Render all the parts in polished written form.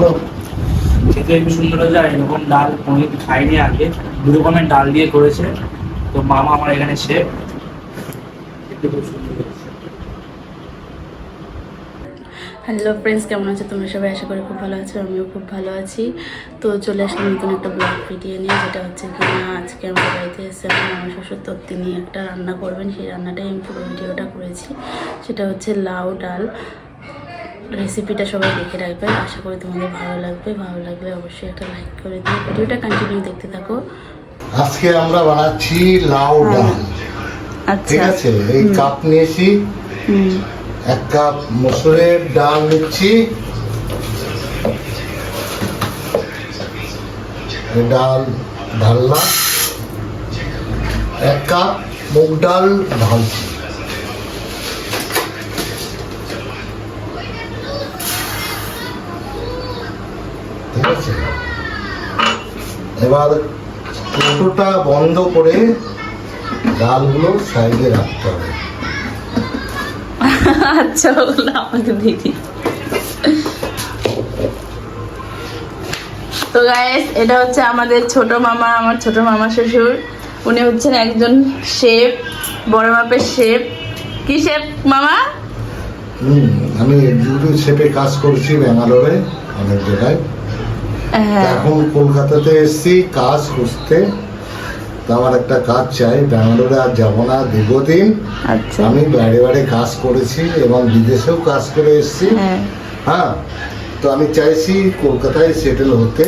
বলো। খেতে একটু সুন্দর হয়েছে। আর এরকম ডাল অনেক খাইনি আগে, দু রকমের ডাল দিয়ে করেছে তো মামা আমার এখানে শেফ। খেতে খুব সুন্দর হয়েছে। হ্যালো ফ্রেন্ডস, কেমন আছো তোমরা সবাই? আশা করি খুব ভালো আছো, আমিও খুব ভালো আছি। তো চলে আসলাম নতুন একটা ব্লগ ভিডিও নিয়ে, যেটা হচ্ছে কি না, আজকে আমার বাড়িতে এসেছিলাম আমার শ্বশুর, তো তিনি একটা রান্না করবেন, সেই রান্নাটাই আমি পুরো ভিডিওটা করেছি। সেটা হচ্ছে লাউ ডাল। রেসিপিটা সবাই দেখে রাখবে, আশা করি তোমাদের ভালো লাগবে। ভালো লাগলে অবশ্যই একটা লাইক করে দিও, ভিডিওটা কন্টিনিউ দেখতে থাকো। আজকে আমরা বানাচ্ছি লাউ ডাল। আচ্ছা, ঠিক আছে, এই কাপ নিয়েছি, 1 কাপ মসুরের ডাল নিচ্ছি, ডাল ঢাললাম, 1 কাপ মুগ ডাল ঢালছি, ঠিক আছে। এবার কৌটোটা বন্ধ করে ডালগুলো সাইডে রাখতে হবে। আচ্ছা, ওগুলো আমাকে দিদি। তো গাইস, এটা হচ্ছে আমাদের ছোট মামা, আমার ছোট মামা শ্বশুর। উনি হচ্ছেন একজন শেফ, বড় মাপের শেফ। কি শেফ মামা? আমি এক্সিকিউটিভ শেফে কাজ করছি ব্যাঙ্গালোরে, অনেক জায়গায়। হ্যাঁ, এখন কলকাতাতে এসেছি কাজ খুঁজতে, তো আমার একটা কাজ চাই। ব্যাঙ্গালোরে আর যাবো না দীর্ঘদিন। আচ্ছা। আমি বাইরে বাইরে কাজ করেছি এবং বিদেশেও কাজ করে এসেছি। হ্যাঁ, তো আমি চাইছি কলকাতায় সেটেল হতে।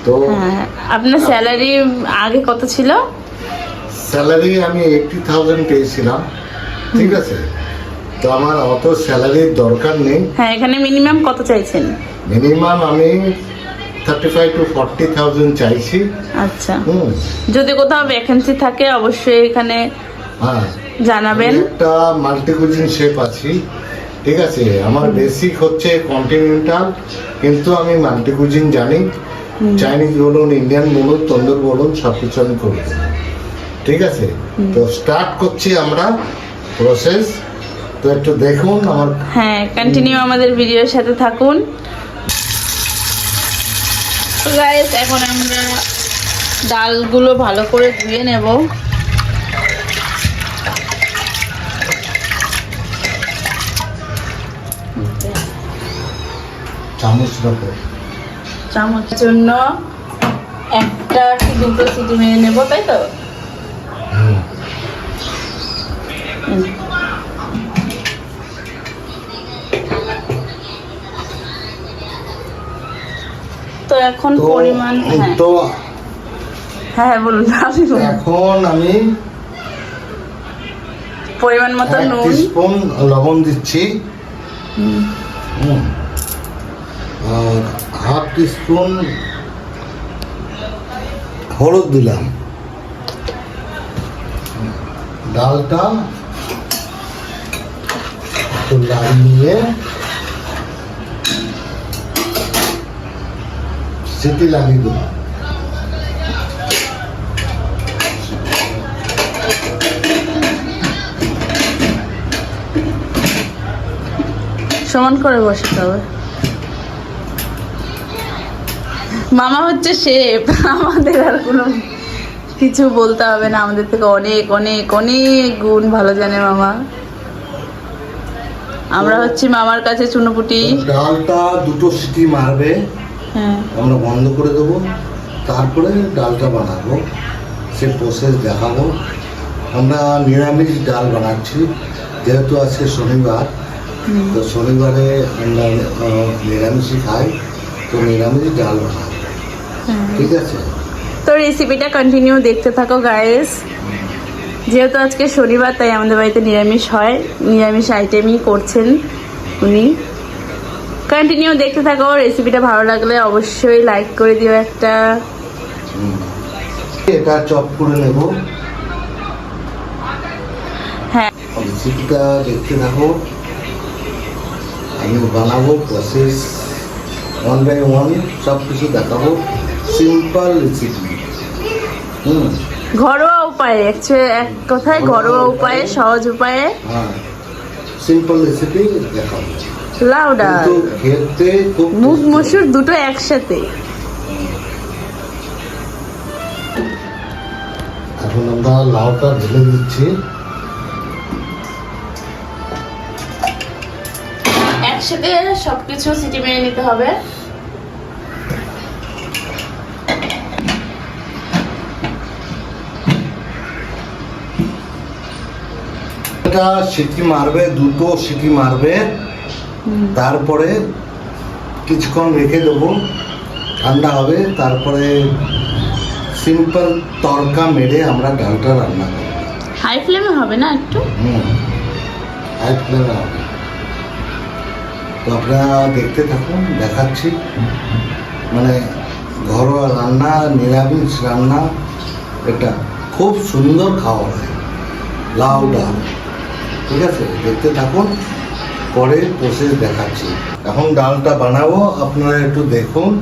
তো হ্যাঁ, আপনার স্যালারি আগে কত ছিল? স্যালারি আমি 80,000 পেয়েছিলাম, ঠিক আছে। তো আমার অত স্যালারির দরকার নেই। হ্যাঁ, এখানে মিনিমাম কত চাইছেন? মিনিমাম আমি 35 to 40,000 চাইছি। আচ্ছা, যদি কোথাও ভ্যাকেন্সি থাকে অবশ্যই এখানে হ্যাঁ জানাবেন। একটা মাল্টি কুজিন শেফ আছি, ঠিক আছে। আমার বেসিক হচ্ছে কন্টিনেন্টাল, কিন্তু আমি মাল্টি কুজিন জানি। চাইনিজ বলুন, ইন্ডিয়ান বলুন, তন্দুর বলুন, সব কিছু আমি করি, ঠিক আছে। তো স্টার্ট করছি আমরা প্রসেস। তো একটু দেখুন আমার। হ্যাঁ, কন্টিনিউ আমাদের ভিডিওর সাথে থাকুন। তো গাইস, এখন আমরা ডালগুলো ভালো করে ধুয়ে নেব। চামচ রাখো। চামচের জন্য 1টা কি 2টো সিটি মেরে নেব, তাই তো? তো এখন পরিমাণ, তো হ্যাঁ বলুন। এখন আমি পরিমাণ মতো 1 নুন, টিস্পুন লবণ দিচ্ছি, আর 1/2 টিস্পুন হলুদ দিলাম। ডালটা একটু লাগিয়ে সিটি লাগিয়ে দেবো। সমান করে বসাতে হবে। মামা হচ্ছে শেফ, আমাদের আর কোনো কিছু বলতে হবে না, আমাদের থেকে অনেক অনেক অনেক গুণ ভালো জানে মামা। আমরা হচ্ছি মামার কাছে চুনোপুটি। ডালটা 2টো সিটি মারবে, হ্যাঁ, আমরা বন্ধ করে দেবো, তারপরে ডালটা বানাবো, সে প্রসেস দেখাবো। আমরা নিরামিষ ডাল বানাচ্ছি, যেহেতু আজকে শনিবার, তো শনিবারে আমরা নিরামিষই খাই, তো নিরামিষ ডাল বানাবো, ঠিক আছে। তো রেসিপিটা কন্টিনিউ দেখতে থাকো গাইস। যেহেতু আজকে শনিবার, তাই আমাদের বাড়িতে নিরামিষ হয়, নিরামিষ আইটেমই করছেন উনি। কন্টিনিউ দেখতে থাকো, রেসিপিটা ভালো লাগলে অবশ্যই লাইক করে দিও একটা। এটা চপ করে নেব। হ্যাঁ, রেসিপিটা দেখতে থাকো, আমি বানাবো, প্রসেস 1 by 1 সব কিছু দেখাবো, সিম্পল রেসিপি। ঘরোয়া উপায়ে, অ্যাকচুয়ালি এক কথায় ঘরোয়া উপায়ে, সহজ উপায়ে। হ্যাঁ, সিম্পল রেসিপি দেখাবো। লাউ ডাল, কিন্তু খেতে খুব মুগ tasty। মসুর দুটো একসাথে। এখন আমরা লাউটা ঢেলে দিচ্ছি। একসাথে সবকিছু সিটি মেরে নিতে হবে। এটা সিটি মারবে, দুটো সিটি মারবে, তারপরে কিছুক্ষণ রেখে দেবো, ঠান্ডা হবে, তারপরে সিম্পল তড়কা মেরে আমরা ডালটা রান্না করব। হাই ফ্লেমে হবে না একটু? হাই ফ্লেমে হবে। তো আপনারা দেখতে থাকুন, দেখাচ্ছি। মানে ঘরোয়া রান্না, নিরামিষ রান্না, এটা খুব সুন্দর খাওয়া হয়, লাউ ডাল। ঠিক আছে, দেখতে থাকুন, পরে প্রসেস দেখাচ্ছি। এখন ডালটা বানাবো, আপনারা একটু দেখুন।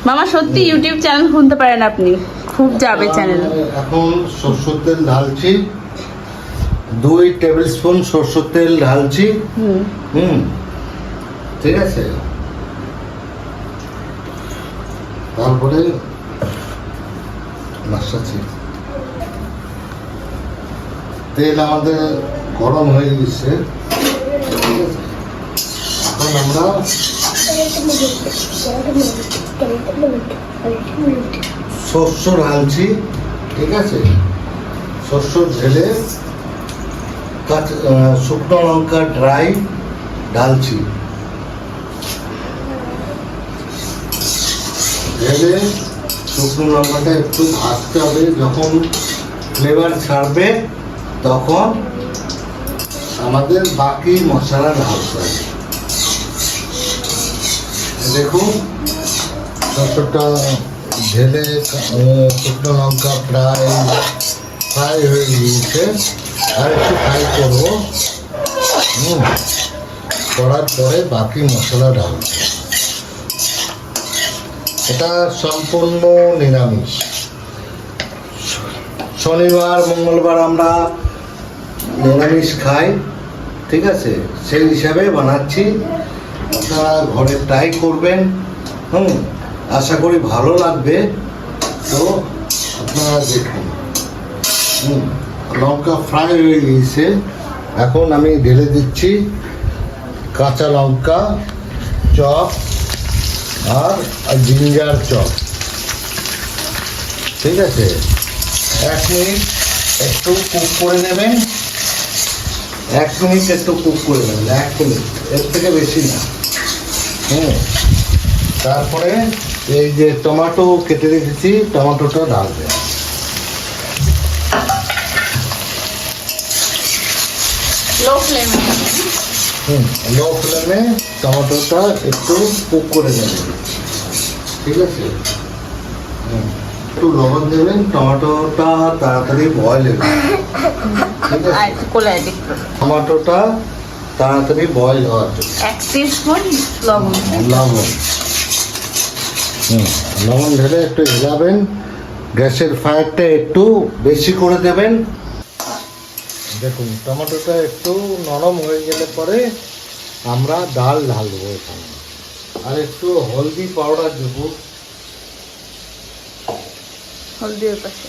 মামা সত্যি ইউটিউব চ্যানেল খুলতে পারেন আপনি, খুব যাবে চ্যানেল। এখন সরষের তেল ঢালছি, 2 টেবিল স্পুন সরষের তেল ঢালছি। ঠিক আছে, তারপরে নাড়াচ্ছি। তেল আমাদের গরম হয়ে গেছে। ঠিক আছে, এখন আমরা শস্য ঢালছি। ঠিক আছে, শস্য ঢেলে শুকনো লঙ্কা ড্রাই ঢালছি। ঢেলে শুকনো লঙ্কাটা একটু ভাজতে হবে, যখন ফ্লেভার ছাড়বে তখন আমাদের বাকি মশলা ঢালতে হবে। দেখুন শস্যটা ঢেলে শুকনো লঙ্কা প্রায় ফ্রাই হয়ে গিয়েছে, আর একটু ফ্রাই করবো। করার পরে বাকি মশলা ঢালবো। এটা সম্পূর্ণ নিরামিষ। শনিবার মঙ্গলবার আমরা নিরামিষ খাই। ঠিক আছে, সেই হিসাবে বানাচ্ছি, আপনারা ঘরে ট্রাই করবেন। আশা করি ভালো লাগবে। তো আপনারা দেখুন, লঙ্কা ফ্রাই হয়ে গিয়েছে। এখন আমি ঢেলে দিচ্ছি কাঁচা লঙ্কা চপ আর জিঞ্জার চপ। ঠিক আছে, 1 মিনিট একটু কুক করে নেবেন। 1 মিনিট একটু কুক করে নেবেন, 1 মিনিট, এর থেকে বেশি না। তারপরে এই যে টমেটো কেটে রেখেছি, টমেটোটা ঢালবেন। লো ফ্লেমে। লো ফ্লেমে টমেটোটা একটু কুক করে নেবেন। ঠিক আছে, একটু লবণ দেবেন, টমেটোটা তাড়াতাড়ি বয়েল হবে। ঠিক আছে, টমেটোটা তাড়াতাড়ি বয়েল হওয়ার জন্য 1 টিস্পুন লবণ। লবণ ঢেলে একটু হিলাবেন। গ্যাসের ফায়ারটা একটু বেশি করে দেবেন। দেখুন টমেটোটা একটু নরম হয়ে গেলে পরে আমরা ডাল ঢালবো এখানে, আর একটু হলদি পাউডার দেবো। হলদির পাশে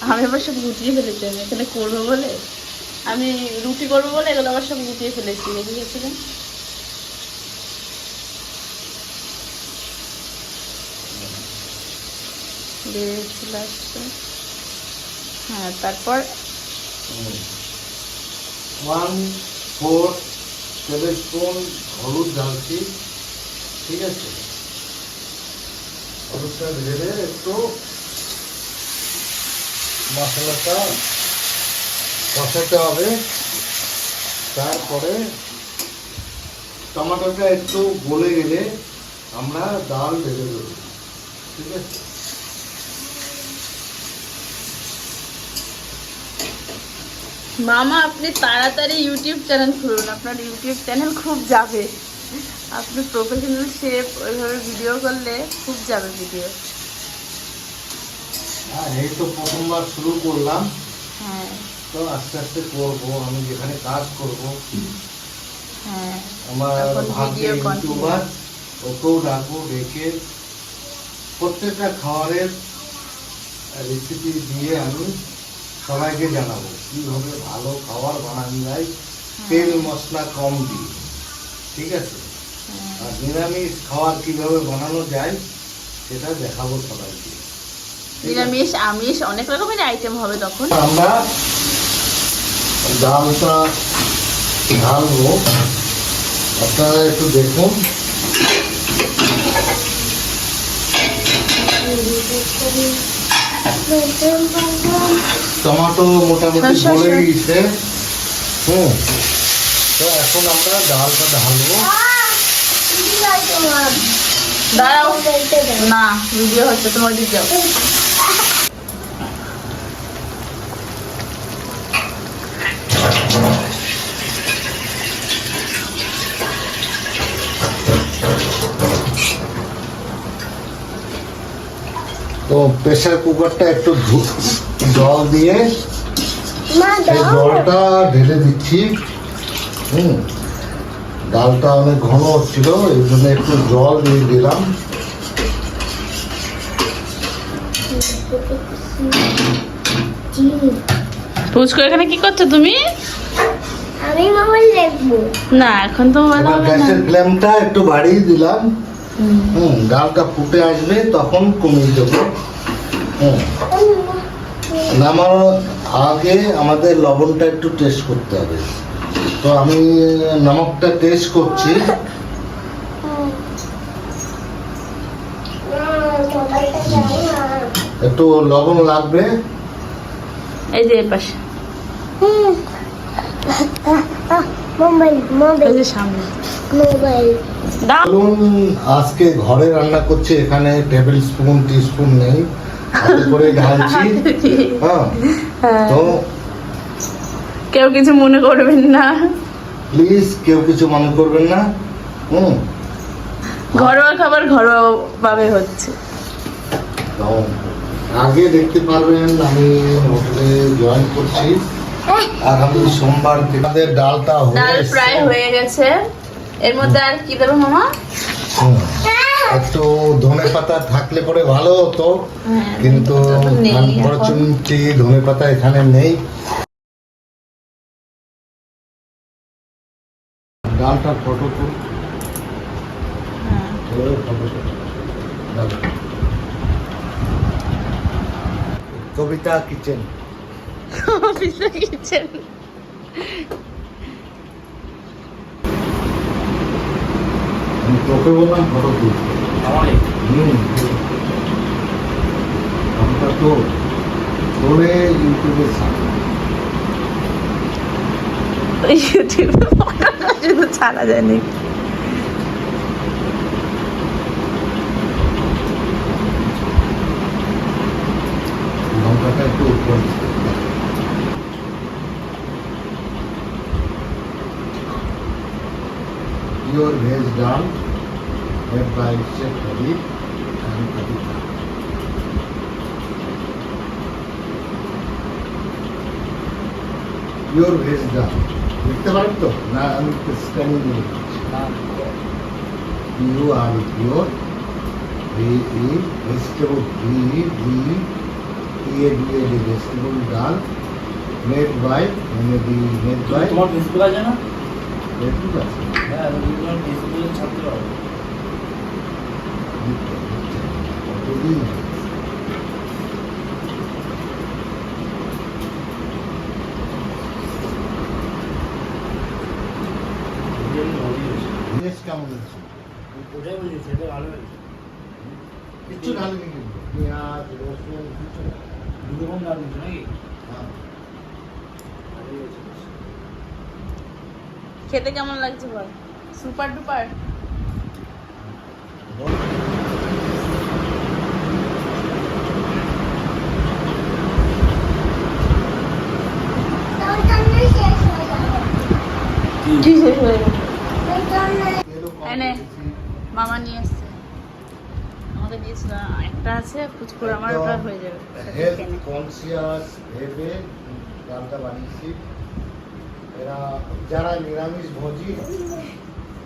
আমি আবার সব গুটিয়ে ফেলেছি। আমি এখানে করবো বলে, আমি রুটি করবো বলে এগুলো আবার সব গুটিয়ে ফেলেছি। বুঝেছিলেন? হ্যাঁ, তারপর 1/4 টেবিল স্পুন হলুদ ঢালছি। ঠিক আছে, হলুদটা ঢেলে একটু মশলাটা কষাতে হবে। তারপরে টমেটোটা একটু গলে গেলে আমরা ডাল ঢেলে দেবো। ঠিক আছে, মামা আপনি তাড়াতাড়ি ইউটিউব চ্যানেল খুলুন, আপনার ইউটিউব চ্যানেল খুব যাবে। আপনি প্রফেশনাল শেফ, ওইভাবে ভিডিও করলে খুব যাবে ভিডিও। এই তো প্রথমবার শুরু করলাম, হ্যাঁ, তো আস্তে আস্তে করবো। আমি যেখানে কাজ করবো হ্যাঁ আমার এখন ভাগ্যে video ইউটিউবার, ওকেও ডাকবো, ডেকে প্রত্যেকটা খাবারের রেসিপি দিয়ে আমি সবাইকে জানাবো কিভাবে ভালো খাবার বানানো যায় তেল মশলা কম দিয়ে, ঠিক আছে? আর নিরামিষ খাবার কিভাবে বানানো যায় সেটা দেখাবো সবাইকে। নিরামিষ আমিষ অনেক রকমের আইটেম হবে তখন। আমরা ডালটা ঢালবো, আপনারা একটু দেখুন। টমেটো মোটামুটি গলে গিয়েছে। তো এখন আমরা ডালটা ঢালবো। দাঁড়াও না, ভিডিও হচ্ছে, তোমার দিক যাও। তো প্রেসার কুকারটা একটু জল দিয়ে সেই জলটা ঢেলে দিচ্ছি। ডালটা অনেক ঘন হচ্ছিল, এই জন্য একটু জল দিয়ে দিলাম। পুচকু এখানে কি করছো তুমি? আমি মোবাইল দেখবো। না এখন তো বলা এবার হবে না। গ্যাসের ফ্লেমটা একটু বাড়িয়ে দিলাম। ডালটা ফুটে আসবে তখন কমিয়ে দেবো। নামানোর আগে আমাদের লবণটা একটু টেস্ট করতে হবে, তো আমি নমকটা টেস্ট করছি। একটু লবণ লাগবে। এই যে এর পাশে, মোবাইল এই মোবাইল যে সামনে মোবাইল। দাও। বলুন, আজকে ঘরে রান্না করছি, এখানে টেবিল স্পুন টিস্পুন নেই, হাতে করে ঢালছি। হ্যাঁ, তো কেউ কিছু মনে করবেন না, প্লিজ কেউ কিছু মনে করবেন না। ঘরোয়া খাবার ঘরোয়া ভাবে হচ্ছে। তো আগে দেখতে পারবেন আমি হোটেলে জয়েন করছি, আগামী সোমবার থেকে আমাদের ডালটা হয়ে ডাল এসছে। প্রায় হয়ে গেছে, এর মধ্যে আর কি দেবো মামা? হুম, একটু ধনে পাতা থাকলে পরে ভালো হতো, হ্যাঁ, কিন্তু ধনেপাতা তো নেই এখন। আনফরচুনেটলি ধনে পাতা এখানে নেই। ডালটা ফটো তুল, হ্যাঁ। কবিতা কিচেন। অফিসে গিয়েছেন। আমি তোকে বললাম ফটো তুল। আমারই আমরা তো তোরে ইউটিউবে ইউটিউবে ফটোটা শুধু ছাড়া যায়নি। লঙ্কাটা একটু উপর Your veg dal made by Chef Habib and Kabita. Your veg dal. দেখতে পারেন তো? না আমি স্ক্যানিং দিয়ে দিচ্ছি। Pure vegetable vegetable dal made by তোমার ফেসবুক আছে না? Facebook আছে। হ্যাঁ, তোমার ফেসবুকে ছাড়তে পারো। কতদিন বেশ কেমন হচ্ছে? ওটাই বলছি, সেটা ভালো হয়েছে। কিচ্ছু ঢালিনি কিন্তু পেঁয়াজ রসুন কিছু না। দুটো কম দাম দিচ্ছ নাকি? হ্যাঁ। ভালোই হয়েছে। খেতে কেমন লাগছে বল? Super duper. কি শেষ হয়ে গেল? তেলও কম এনে। দিয়েছি। মামা নিয়ে এসছে, আমাকে দিয়েছিল একটা আছে, পুচকুর আমার ওটা হয়ে যাবে। হেলথ কনসিয়াস ভেবে ডালটা বানিয়েছি। এরা যারা নিরামিষ ভোজী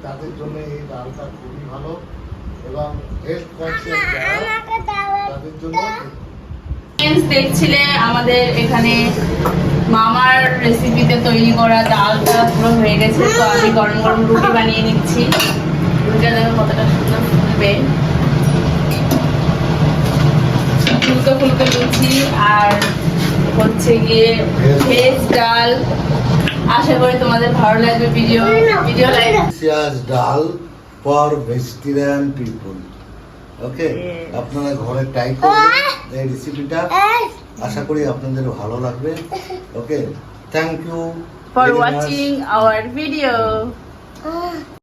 তাদের জন্য এই ডালটা খুবই ভালো এবং হেলথ কনসিয়াস যারা তাদের জন্য ফ্রেন্ডস দেখছিলে আমাদের এখানে মামার রেসিপিতে তৈরি করা ডালটা পুরো হয়ে গেছে। তো আমি গরম গরম রুটি বানিয়ে নিচ্ছি। রুটিটা দেখো কতটা সুন্দর ফুলবে, ফুলকো ফুলকো লুচি আর হচ্ছে গিয়ে ভেজ ডাল। আশা করি তোমাদের ভালো লাগবে ভিডিও লাইক কনসিয়াস ডাল for vegetarian people. Okay, Yes. আপনারা ঘরে ট্রাই করবেন এই রেসিপিটা, আশা করি আপনাদের ভালো লাগবে। Okay, thank you for watching our video. Ah.